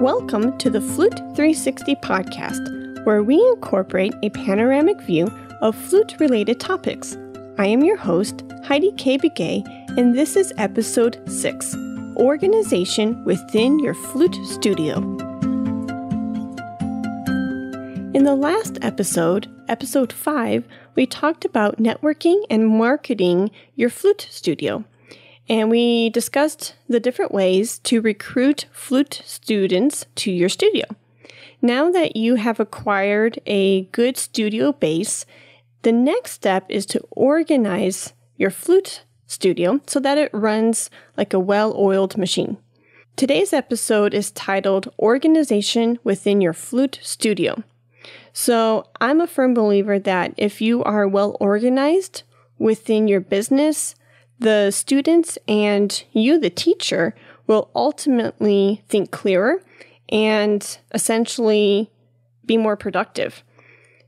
Welcome to the Flute 360 podcast, where we incorporate a panoramic view of flute-related topics. I am your host, Heidi K. Begay, and this is episode 6, Organization Within Your Flute Studio. In the last episode, episode 5, we talked about networking and marketing your flute studio. And we discussed the different ways to recruit flute students to your studio. Now that you have acquired a good studio base, the next step is to organize your flute studio so that it runs like a well-oiled machine. Today's episode is titled Organization Within Your Flute Studio. So I'm a firm believer that if you are well organized within your business, the students and you, the teacher, will ultimately think clearer and essentially be more productive.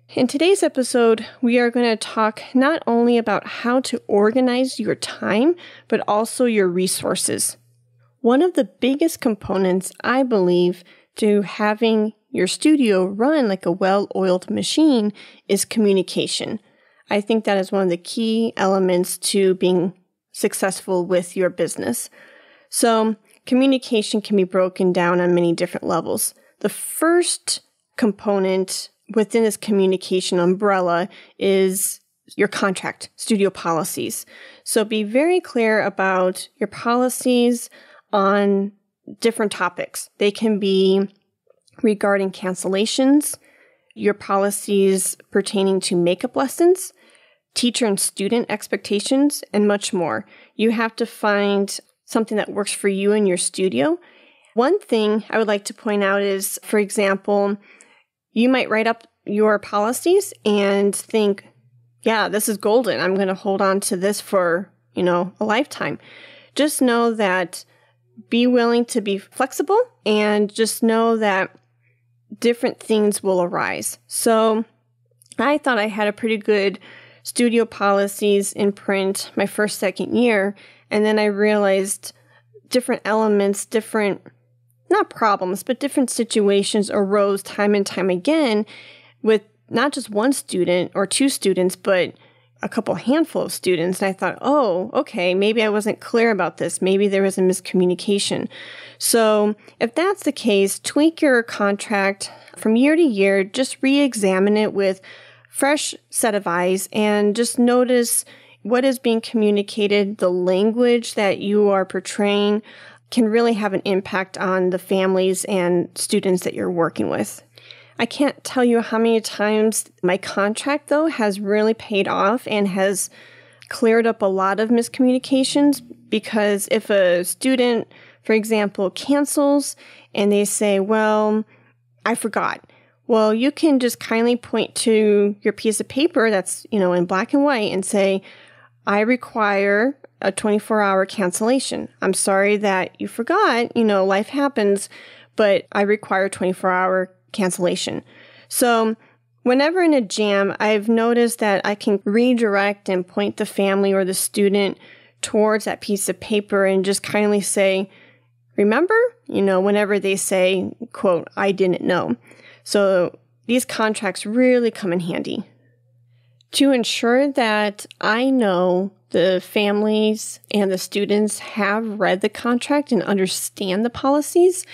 In today's episode, we are going to talk not only about how to organize your time, but also your resources. One of the biggest components, I believe, to having your studio run like a well-oiled machine is communication. I think that is one of the key elements to being successful with your business. So communication can be broken down on many different levels. The first component within this communication umbrella is your contract, studio policies. So be very clear about your policies on different topics. They can be regarding cancellations, your policies pertaining to makeup lessons, teacher and student expectations, and much more. You have to find something that works for you in your studio. One thing I would like to point out is, for example, you might write up your policies and think, yeah, this is golden. I'm going to hold on to this for, a lifetime. Just know that be willing to be flexible and just know that different things will arise. So I thought I had a pretty good studio policies in print my second year, and then I realized different elements, not problems, but different situations arose time and time again with not just one student or two students, but a handful of students. And I thought, oh, okay, maybe I wasn't clear about this. Maybe there was a miscommunication. So if that's the case, tweak your contract from year to year, just re-examine it with fresh set of eyes and just notice what is being communicated. The language that you are portraying can really have an impact on the families and students that you're working with. I can't tell you how many times my contract, though, has really paid off and has cleared up a lot of miscommunications, because if a student, for example, cancels and they say, well, I forgot. Well, you can just kindly point to your piece of paper that's, in black and white and say, I require a 24-hour cancellation. I'm sorry that you forgot, life happens, but I require a 24-hour cancellation. So whenever in a jam, I've noticed that I can redirect and point the family or the student towards that piece of paper and just kindly say, remember, whenever they say, quote, I didn't know. So these contracts really come in handy. To ensure that I know the families and the students have read the contract and understand the policies,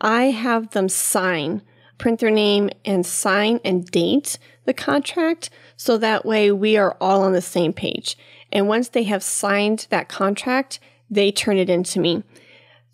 I have them print their name and sign and date the contract, so that way we are all on the same page. And once they have signed that contract, they turn it in to me.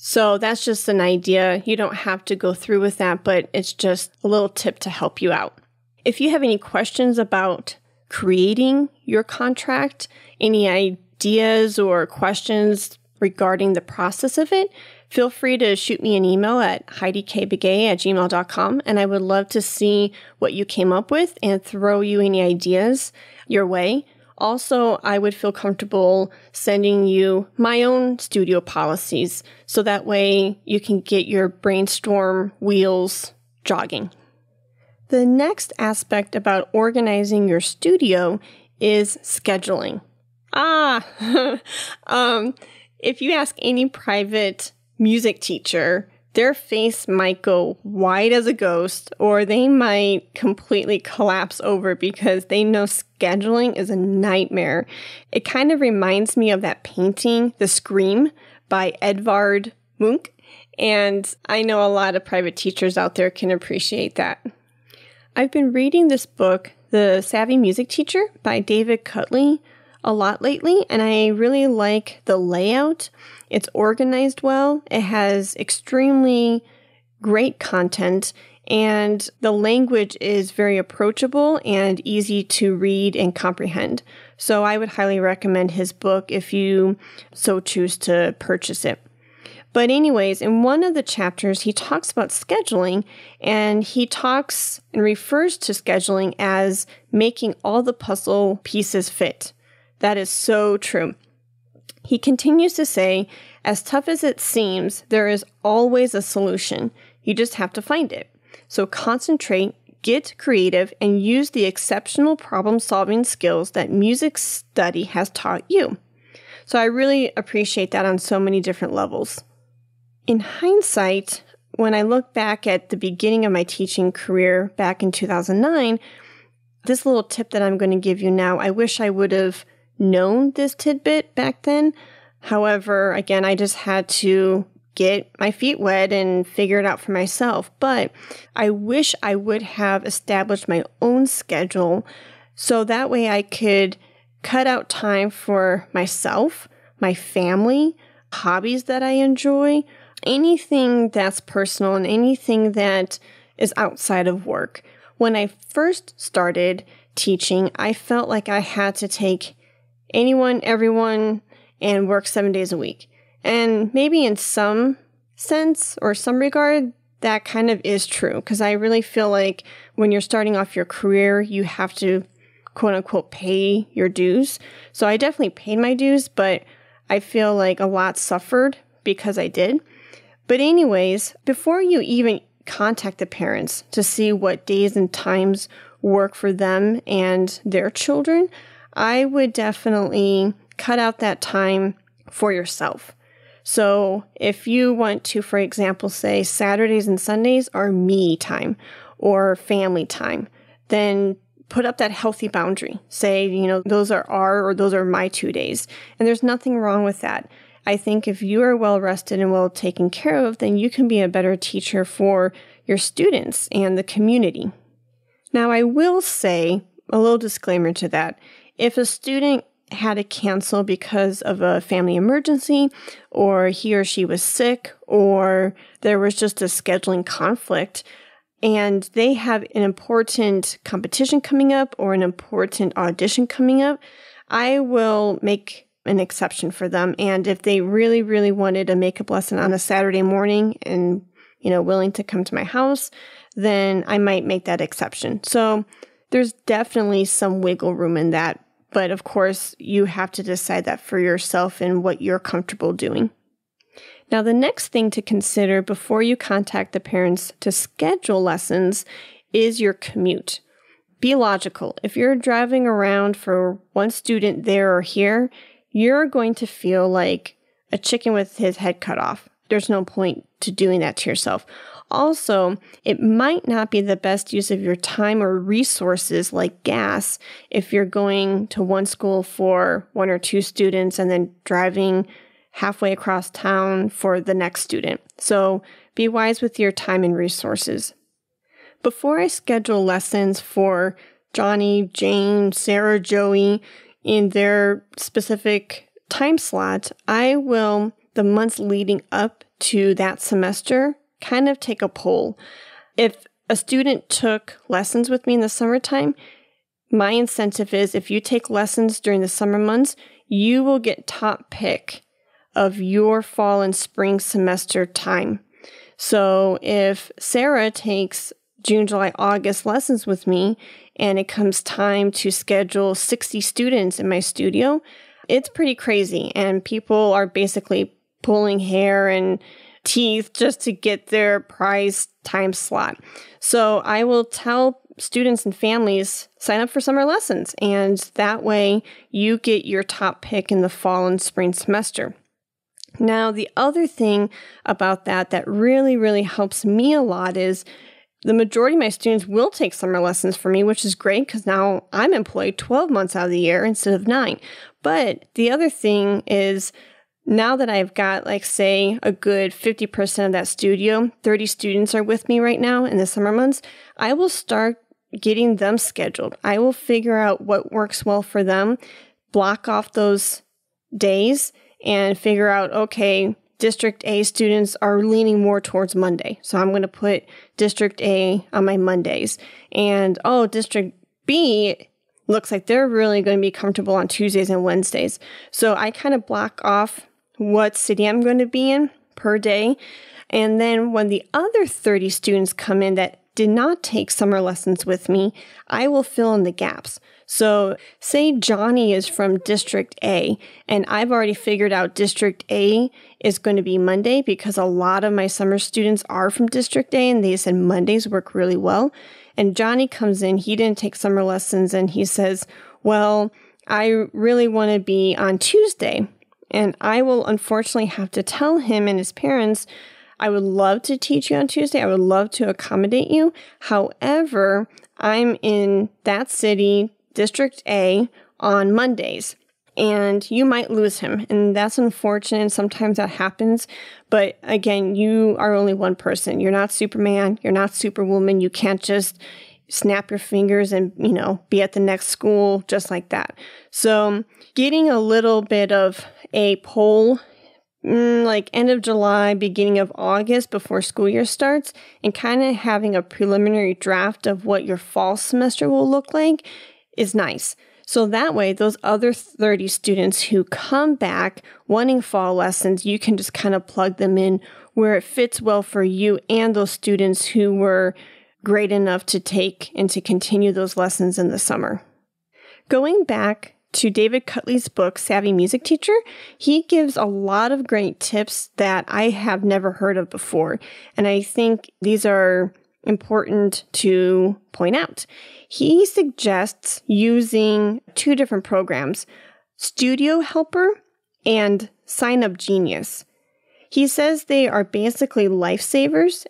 So that's just an idea. You don't have to go through with that, but it's just a little tip to help you out. If you have any questions about creating your contract, any ideas or questions regarding the process of it, feel free to shoot me an email at heidikbegay@gmail.com, and I would love to see what you came up with and throw you any ideas your way. Also, I would feel comfortable sending you my own studio policies, so that way you can get your brainstorm wheels jogging. The next aspect about organizing your studio is scheduling. If you ask any private music teacher, their face might go white as a ghost, or they might completely collapse over because they know scheduling is a nightmare. It kind of reminds me of that painting, The Scream by Edvard Munch, and I know a lot of private teachers out there can appreciate that. I've been reading this book, The Savvy Music Teacher by David Cutler, a lot lately, and I really like the layout. It's organized well. It has extremely great content, and the language is very approachable and easy to read and comprehend. So I would highly recommend his book if you so choose to purchase it. But anyways, in one of the chapters, he talks about scheduling, and he talks and refers to scheduling as making all the puzzle pieces fit. That is so true. He continues to say, as tough as it seems, there is always a solution. You just have to find it. So concentrate, get creative, and use the exceptional problem-solving skills that music study has taught you. So I really appreciate that on so many different levels. In hindsight, when I look back at the beginning of my teaching career back in 2009, this little tip that I'm going to give you now, I wish I would have known this tidbit back then. However, again, I just had to get my feet wet and figure it out for myself. But I wish I would have established my own schedule so that way I could cut out time for myself, my family, hobbies that I enjoy, anything that's personal and anything that is outside of work. When I first started teaching, I felt like I had to take anyone, everyone, and work 7 days a week. And maybe in some sense or some regard, that kind of is true. Because I really feel like when you're starting off your career, you have to, quote unquote, pay your dues. So I definitely paid my dues, but I feel like a lot suffered because I did. But anyways, before you even contact the parents to see what days and times work for them and their children, I would definitely cut out that time for yourself. So if you want to, for example, say Saturdays and Sundays are me time or family time, then put up that healthy boundary. Say, those are my 2 days. And there's nothing wrong with that. I think if you are well rested and well taken care of, then you can be a better teacher for your students and the community. Now, I will say a little disclaimer to that. If a student had to cancel because of a family emergency, or he or she was sick, or there was just a scheduling conflict, and they have an important competition coming up or an important audition coming up, I will make an exception for them. And if they really, really wanted a makeup lesson on a Saturday morning and, willing to come to my house, then I might make that exception. So there's definitely some wiggle room in that. But of course, you have to decide that for yourself and what you're comfortable doing. Now, the next thing to consider before you contact the parents to schedule lessons is your commute. Be logical. If you're driving around for one student there or here, you're going to feel like a chicken with his head cut off. There's no point to doing that to yourself. Also, it might not be the best use of your time or resources like gas if you're going to one school for one or two students and then driving halfway across town for the next student. So be wise with your time and resources. Before I schedule lessons for Johnny, Jane, Sarah, Joey in their specific time slot, I will, the months leading up to that semester, kind of take a poll. If a student took lessons with me in the summertime, my incentive is if you take lessons during the summer months, you will get top pick of your fall and spring semester time. So if Sarah takes June, July, August lessons with me, and it comes time to schedule 60 students in my studio, it's pretty crazy. And people are basically pulling hair and teeth just to get their prize time slot. So I will tell students and families, sign up for summer lessons. And that way you get your top pick in the fall and spring semester. Now, the other thing about that really, really helps me a lot is the majority of my students will take summer lessons for me, which is great because now I'm employed 12 months out of the year instead of 9. But the other thing is now that I've got, like, say, a good 50% of that studio, 30 students are with me right now in the summer months, I will start getting them scheduled. I will figure out what works well for them, block off those days, and figure out, okay, District A students are leaning more towards Monday. So I'm going to put District A on my Mondays. And, District B looks like they're really going to be comfortable on Tuesdays and Wednesdays. So I kind of block off what city I'm going to be in per day. And then when the other 30 students come in that did not take summer lessons with me, I will fill in the gaps. So say Johnny is from District A, and I've already figured out District A is going to be Monday because a lot of my summer students are from District A, and they said Mondays work really well. And Johnny comes in, he didn't take summer lessons, and he says, well, I really want to be on Tuesday. And I will unfortunately have to tell him and his parents, I would love to teach you on Tuesday. I would love to accommodate you. However, I'm in that city, District A, on Mondays, and you might lose him. And that's unfortunate. Sometimes that happens. But again, you are only one person. You're not Superman. You're not Superwoman. You can't just snap your fingers and, be at the next school just like that. So getting a little bit of a poll like end of July, beginning of August before school year starts, and kind of having a preliminary draft of what your fall semester will look like is nice. So that way, those other 30 students who come back wanting fall lessons, you can just kind of plug them in where it fits well for you and those students who were great enough to take and to continue those lessons in the summer. Going back to David Cutler's book, Savvy Music Teacher, he gives a lot of great tips that I have never heard of before. And I think these are important to point out. He suggests using 2 different programs, Studio Helper and SignUpGenius. He says they are basically lifesavers.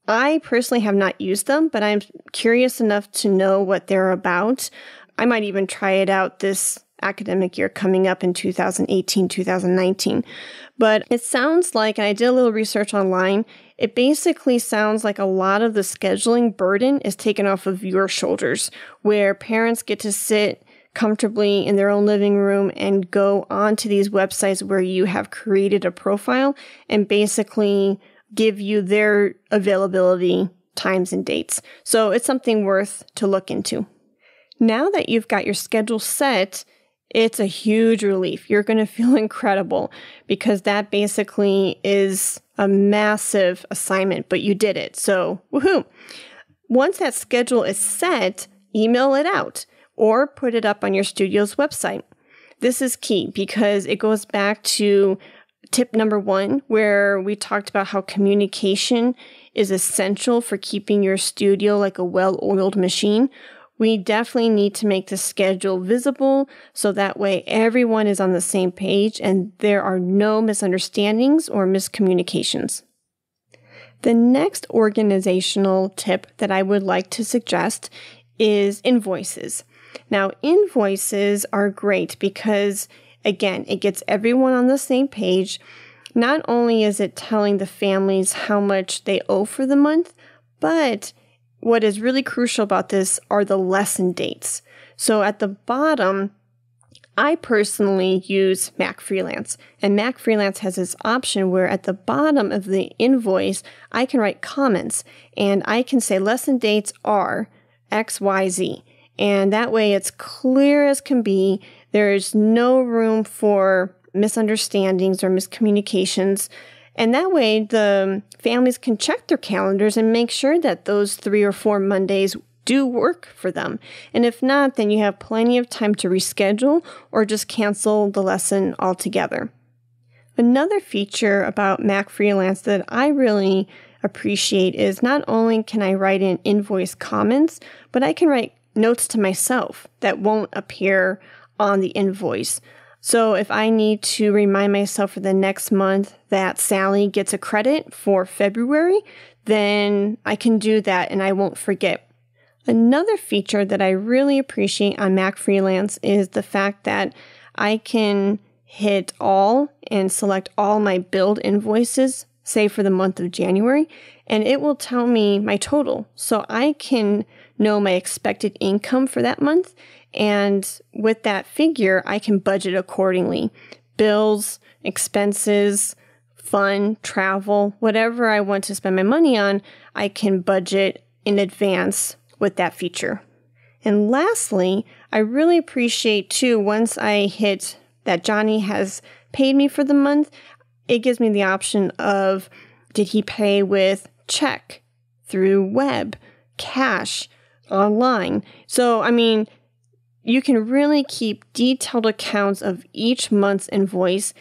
I personally have not used them, but I'm curious enough to know what they're about. I might even try it out this academic year coming up in 2018-2019. But it sounds like, and I did a little research online, it basically sounds like a lot of the scheduling burden is taken off of your shoulders, where parents get to sit comfortably in their own living room and go onto these websites where you have created a profile and basically give you their availability times and dates. So it's something worth to look into. Now that you've got your schedule set, it's a huge relief. You're going to feel incredible because that basically is a massive assignment, but you did it. So, woohoo! Once that schedule is set, email it out or put it up on your studio's website. This is key because it goes back to tip number 1, where we talked about how communication is essential for keeping your studio like a well-oiled machine. We definitely need to make the schedule visible so that way everyone is on the same page and there are no misunderstandings or miscommunications. The next organizational tip that I would like to suggest is invoices. Now, invoices are great because, again, it gets everyone on the same page. Not only is it telling the families how much they owe for the month, but what is really crucial about this are the lesson dates. So at the bottom, I personally use MacFreelance, and MacFreelance has this option where at the bottom of the invoice, I can write comments, and I can say lesson dates are XYZ. And that way it's clear as can be. There is no room for misunderstandings or miscommunications. And that way, the families can check their calendars and make sure that those 3 or 4 Mondays do work for them. And if not, then you have plenty of time to reschedule or just cancel the lesson altogether. Another feature about MacFreelance that I really appreciate is not only can I write in invoice comments, but I can write notes to myself that won't appear on the invoice. So if I need to remind myself for the next month that Sally gets a credit for February, then I can do that and I won't forget. Another feature that I really appreciate on MacFreelance is the fact that I can hit all and select all my billed invoices, say for the month of January, and it will tell me my total. So I can know my expected income for that month. And with that figure, I can budget accordingly. Bills, expenses, fun, travel, whatever I want to spend my money on, I can budget in advance with that feature. And lastly, I really appreciate too, once I hit that Johnny has paid me for the month, it gives me the option of, did he pay with check, through web, cash, online? So, I mean, you can really keep detailed accounts of each month's invoice.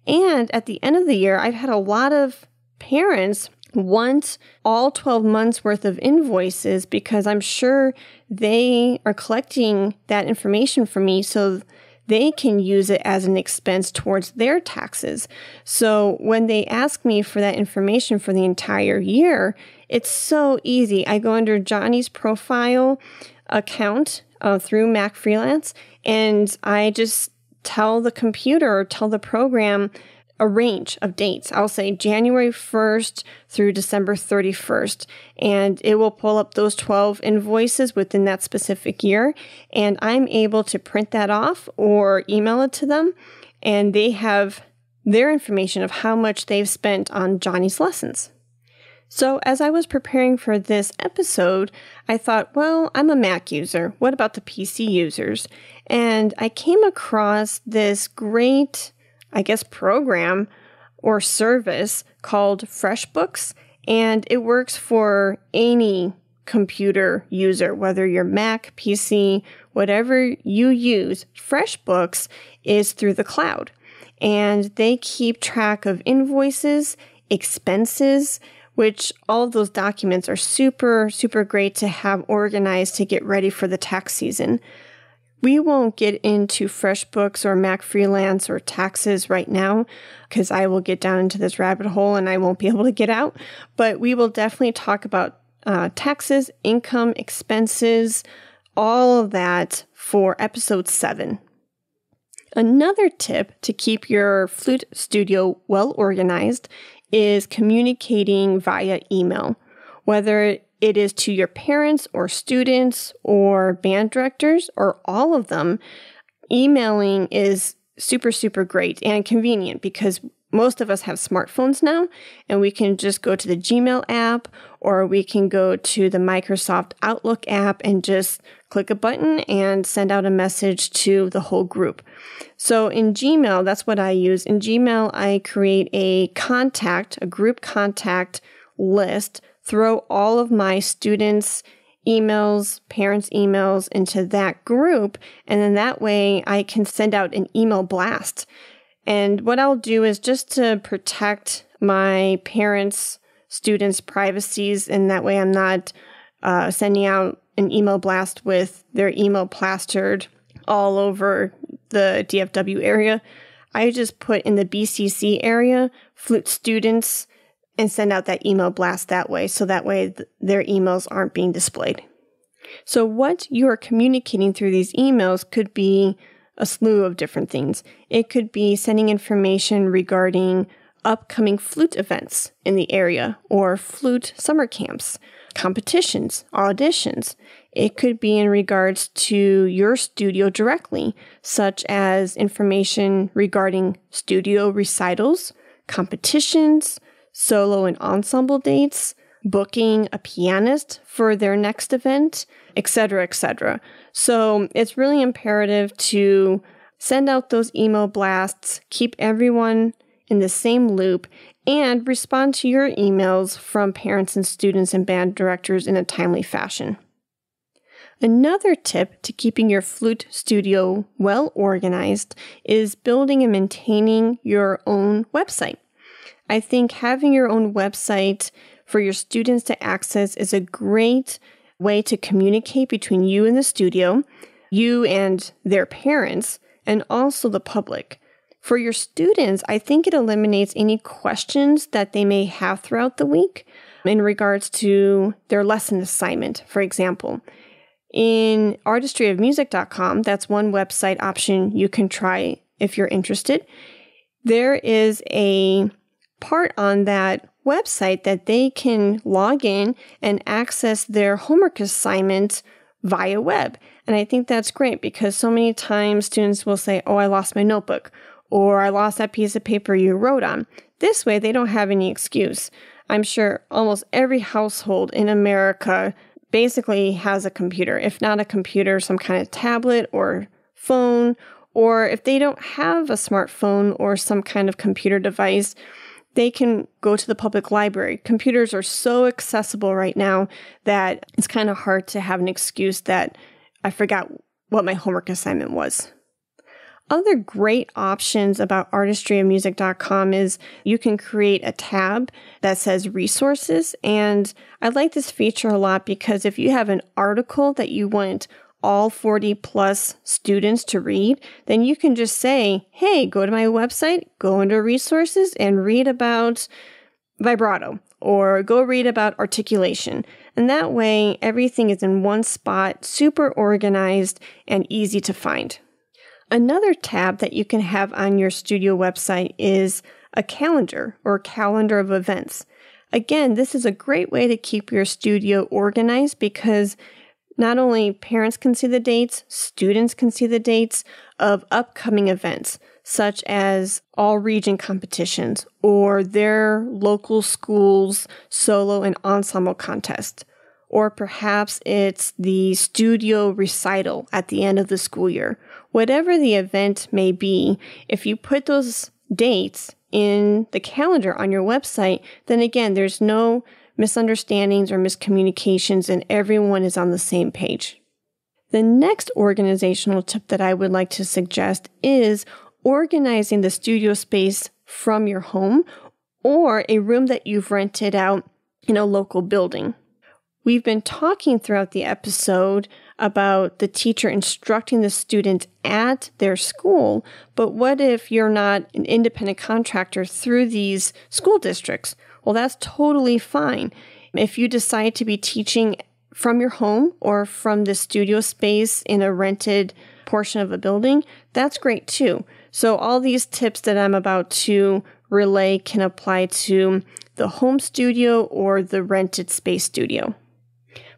And at the end of the year, I've had a lot of parents want all 12 months worth of invoices because I'm sure they are collecting that information from me so they can use it as an expense towards their taxes. So when they ask me for that information for the entire year, it's so easy. I go under Johnny's profile account through MacFreelance, and I just tell the computer or tell the program a range of dates. I'll say January 1st through December 31st, and it will pull up those 12 invoices within that specific year, and I'm able to print that off or email it to them, and they have their information of how much they've spent on Johnny's lessons. So as I was preparing for this episode, I thought, well, I'm a Mac user. What about the PC users? And I came across this great, I guess, program or service called FreshBooks, and it works for any computer user, whether you're Mac, PC, whatever you use. FreshBooks is through the cloud, and they keep track of invoices, expenses, which all of those documents are super, super great to have organized to get ready for the tax season. We won't get into FreshBooks or MacFreelance or taxes right now because I will get down into this rabbit hole and I won't be able to get out. But we will definitely talk about taxes, income, expenses, all of that for episode 7. Another tip to keep your Flute studio well organized is communicating via email, whether it is to your parents or students or band directors or all of them. Emailing is super, super great and convenient because most of us have smartphones now, and we can just go to the Gmail app or we can go to the Microsoft Outlook app and just click a button and send out a message to the whole group. So in Gmail, that's what I use. In Gmail, I create a group contact list, throw all of my students' emails, parents' emails into that group, and then that way I can send out an email blast. And what I'll do is just to protect my parents' students' privacies, and that way I'm not sending out an email blast with their email plastered all over the DFW area. I just put in the BCC area, Flute students, and send out that email blast that way. So that way their emails aren't being displayed. So what you are communicating through these emails could be a slew of different things. It could be sending information regarding upcoming Flute events in the area or Flute summer camps, competitions, auditions. It could be in regards to your studio directly, such as information regarding studio recitals, competitions, solo and ensemble dates, booking a pianist for their next event, etc., etc. So it's really imperative to send out those email blasts, keep everyone in the same loop, and respond to your emails from parents and students and band directors in a timely fashion. Another tip to keeping your Flute studio well organized is building and maintaining your own website. I think having your own website for your students to access is a great way to communicate between you and the studio, you and their parents, and also the public. For your students, I think it eliminates any questions that they may have throughout the week in regards to their lesson assignment, for example. In artistryofmusic.com, that's one website option you can try if you're interested. There is a part on that website that they can log in and access their homework assignment via web. And I think that's great because so many times students will say, oh, I lost my notebook, or I lost that piece of paper you wrote on. This way, they don't have any excuse. I'm sure almost every household in America basically has a computer. If not a computer, some kind of tablet or phone, or if they don't have a smartphone or some kind of computer device, they can go to the public library. Computers are so accessible right now that it's kind of hard to have an excuse that I forgot what my homework assignment was. Other great options about artistryofmusic.com is you can create a tab that says resources. And I like this feature a lot because if you have an article that you want all 40 plus students to read, then you can just say, hey, go to my website, go into resources and read about vibrato, or go read about articulation. And that way, everything is in one spot, super organized and easy to find. Another tab that you can have on your studio website is a calendar or calendar of events. Again, this is a great way to keep your studio organized because not only parents can see the dates, students can see the dates of upcoming events, such as all region competitions or their local schools' solo and ensemble contest. Or perhaps it's the studio recital at the end of the school year. Whatever the event may be, if you put those dates in the calendar on your website, then again, there's no misunderstandings or miscommunications and everyone is on the same page. The next organizational tip that I would like to suggest is organizing the studio space from your home or a room that you've rented out in a local building. We've been talking throughout the episode about the teacher instructing the student at their school, but what if you're not an independent contractor through these school districts? Well, that's totally fine. If you decide to be teaching from your home or from the studio space in a rented portion of a building, that's great too. So all these tips that I'm about to relay can apply to the home studio or the rented space studio.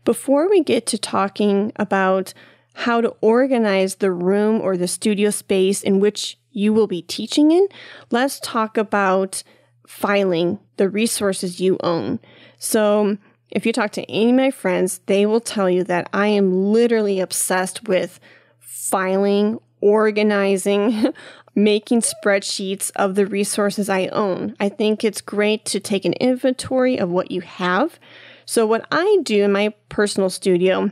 Before we get to talking about how to organize the room or the studio space in which you will be teaching in, let's talk about filing the resources you own. So if you talk to any of my friends, they will tell you that I am literally obsessed with filing, organizing, making spreadsheets of the resources I own. I think it's great to take an inventory of what you have. So what I do in my personal studio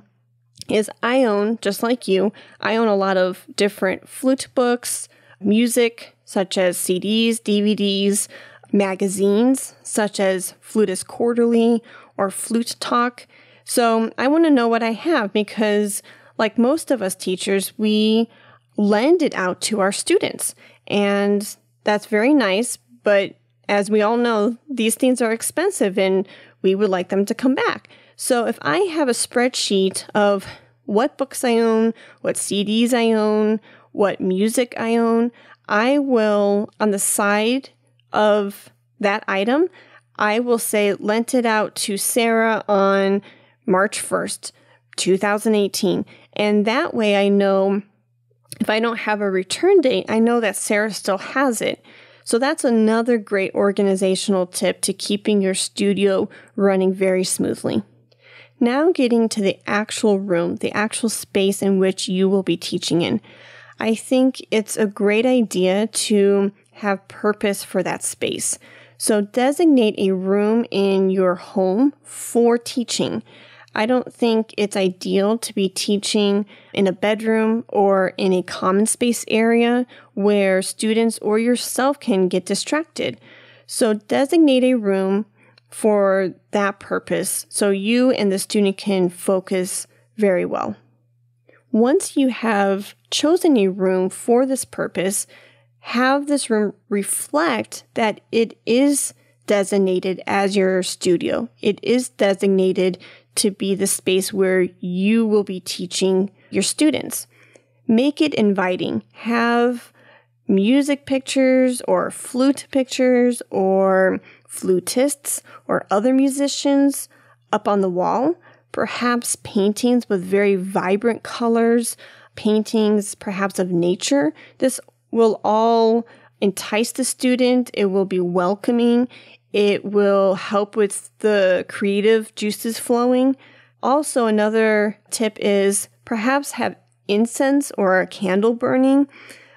is I own, just like you, I own a lot of different flute books, music, such as CDs, DVDs, magazines, such as Flutist Quarterly or Flute Talk. So I want to know what I have because, like most of us teachers, we lend it out to our students. And that's very nice, but as we all know, these things are expensive and we would like them to come back. So if I have a spreadsheet of what books I own, what CDs I own, what music I own, I will, on the side of that item, I will say lent it out to Sarah on March 1st, 2018. And that way I know if I don't have a return date, I know that Sarah still has it. So that's another great organizational tip to keeping your studio running very smoothly. Now getting to the actual room, the actual space in which you will be teaching in. I think it's a great idea to have purpose for that space. So designate a room in your home for teaching. I don't think it's ideal to be teaching in a bedroom or in a common space area where students or yourself can get distracted. So designate a room for that purpose so you and the student can focus very well. Once you have chosen a room for this purpose, have this room reflect that it is designated as your studio. It is designated to be the space where you will be teaching your students. Make it inviting. Have music pictures or flute pictures or flutists or other musicians up on the wall. Perhaps paintings with very vibrant colors, paintings perhaps of nature. This will all entice the student. It will be welcoming. It will help with the creative juices flowing. Also, another tip is perhaps have incense or a candle burning.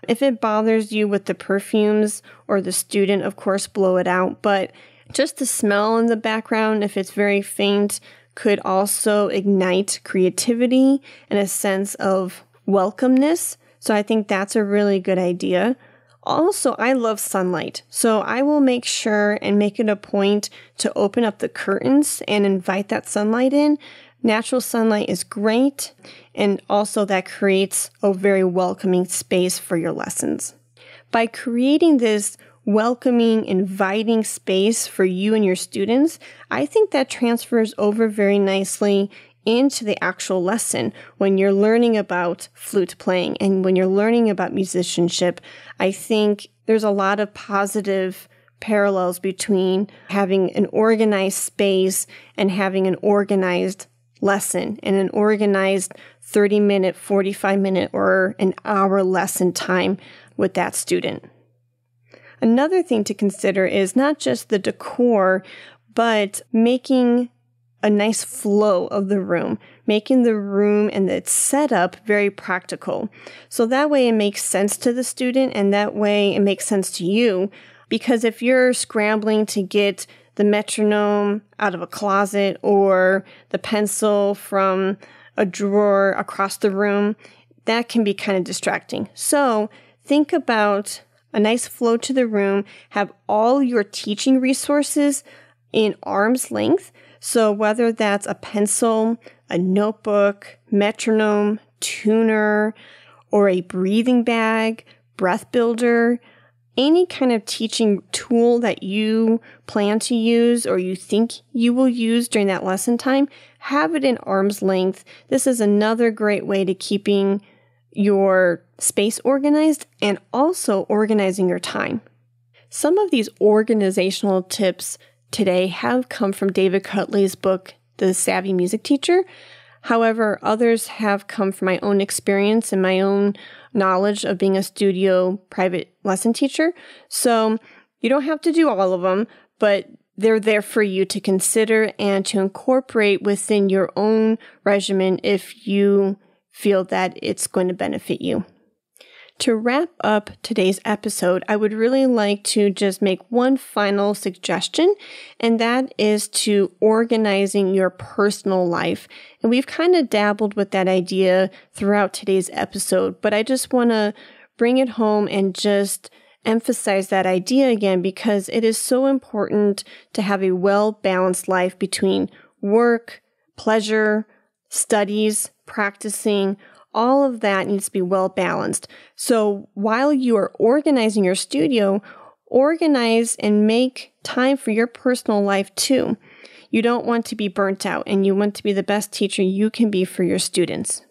If it bothers you with the perfumes or the student, of course, blow it out. But just the smell in the background, if it's very faint, could also ignite creativity and a sense of welcomeness. So I think that's a really good idea. Also, I love sunlight, so I will make sure and make it a point to open up the curtains and invite that sunlight in. Natural sunlight is great, and also that creates a very welcoming space for your lessons. By creating this welcoming, inviting space for you and your students, I think that transfers over very nicely into the actual lesson. When you're learning about flute playing and when you're learning about musicianship, I think there's a lot of positive parallels between having an organized space and having an organized lesson and an organized 30-minute, 45-minute, or an hour lesson time with that student. Another thing to consider is not just the decor, but making a nice flow of the room, making the room and its setup very practical. So that way it makes sense to the student, and that way it makes sense to you. Because if you're scrambling to get the metronome out of a closet or the pencil from a drawer across the room, that can be kind of distracting. So think about a nice flow to the room, have all your teaching resources in arm's length. So whether that's a pencil, a notebook, metronome, tuner, or a breathing bag, breath builder, any kind of teaching tool that you plan to use or you think you will use during that lesson time, have it in arm's length. This is another great way to keeping your space organized and also organizing your time. Some of these organizational tips today have come from David Cutler's book, The Savvy Music Teacher. However, others have come from my own experience and my own knowledge of being a studio private lesson teacher. So you don't have to do all of them, but they're there for you to consider and to incorporate within your own regimen if you feel that it's going to benefit you. To wrap up today's episode, I would really like to just make one final suggestion, and that is to organizing your personal life. And we've kind of dabbled with that idea throughout today's episode, but I just want to bring it home and just emphasize that idea again, because it is so important to have a well-balanced life between work, pleasure, studies, practicing. All of that needs to be well balanced. So while you are organizing your studio, organize and make time for your personal life too. You don't want to be burnt out, and you want to be the best teacher you can be for your students.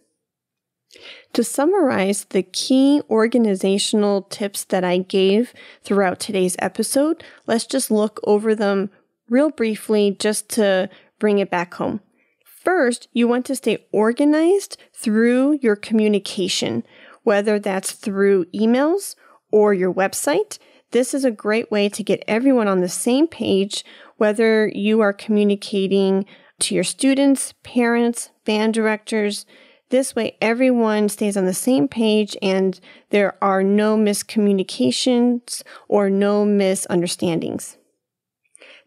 To summarize the key organizational tips that I gave throughout today's episode, let's just look over them real briefly just to bring it back home. First, you want to stay organized through your communication, whether that's through emails or your website. This is a great way to get everyone on the same page, whether you are communicating to your students, parents, band directors. This way, everyone stays on the same page and there are no miscommunications or no misunderstandings.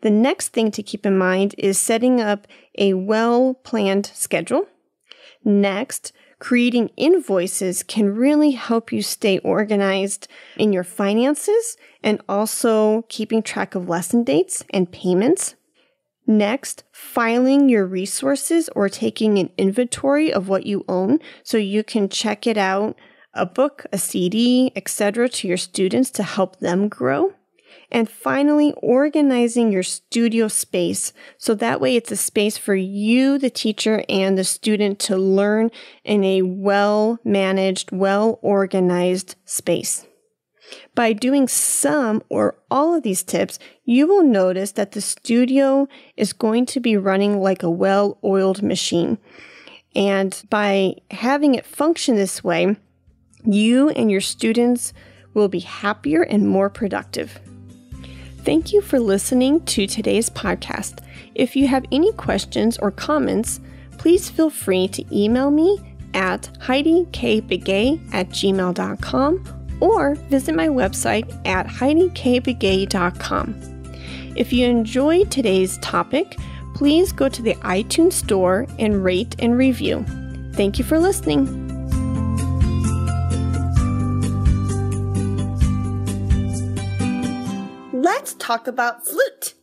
The next thing to keep in mind is setting up a well-planned schedule. Next, creating invoices can really help you stay organized in your finances and also keeping track of lesson dates and payments. Next, filing your resources or taking an inventory of what you own so you can check it out, a book, a CD, etc., to your students to help them grow. And finally, organizing your studio space so that way it's a space for you, the teacher, and the student to learn in a well-managed, well-organized space. By doing some or all of these tips, you will notice that the studio is going to be running like a well-oiled machine. And by having it function this way, you and your students will be happier and more productive. Thank you for listening to today's podcast. If you have any questions or comments, please feel free to email me at heidikbegay@gmail.com or visit my website at heidikbegay.com. If you enjoyed today's topic, please go to the iTunes store and rate and review. Thank you for listening. Let's talk about Flute.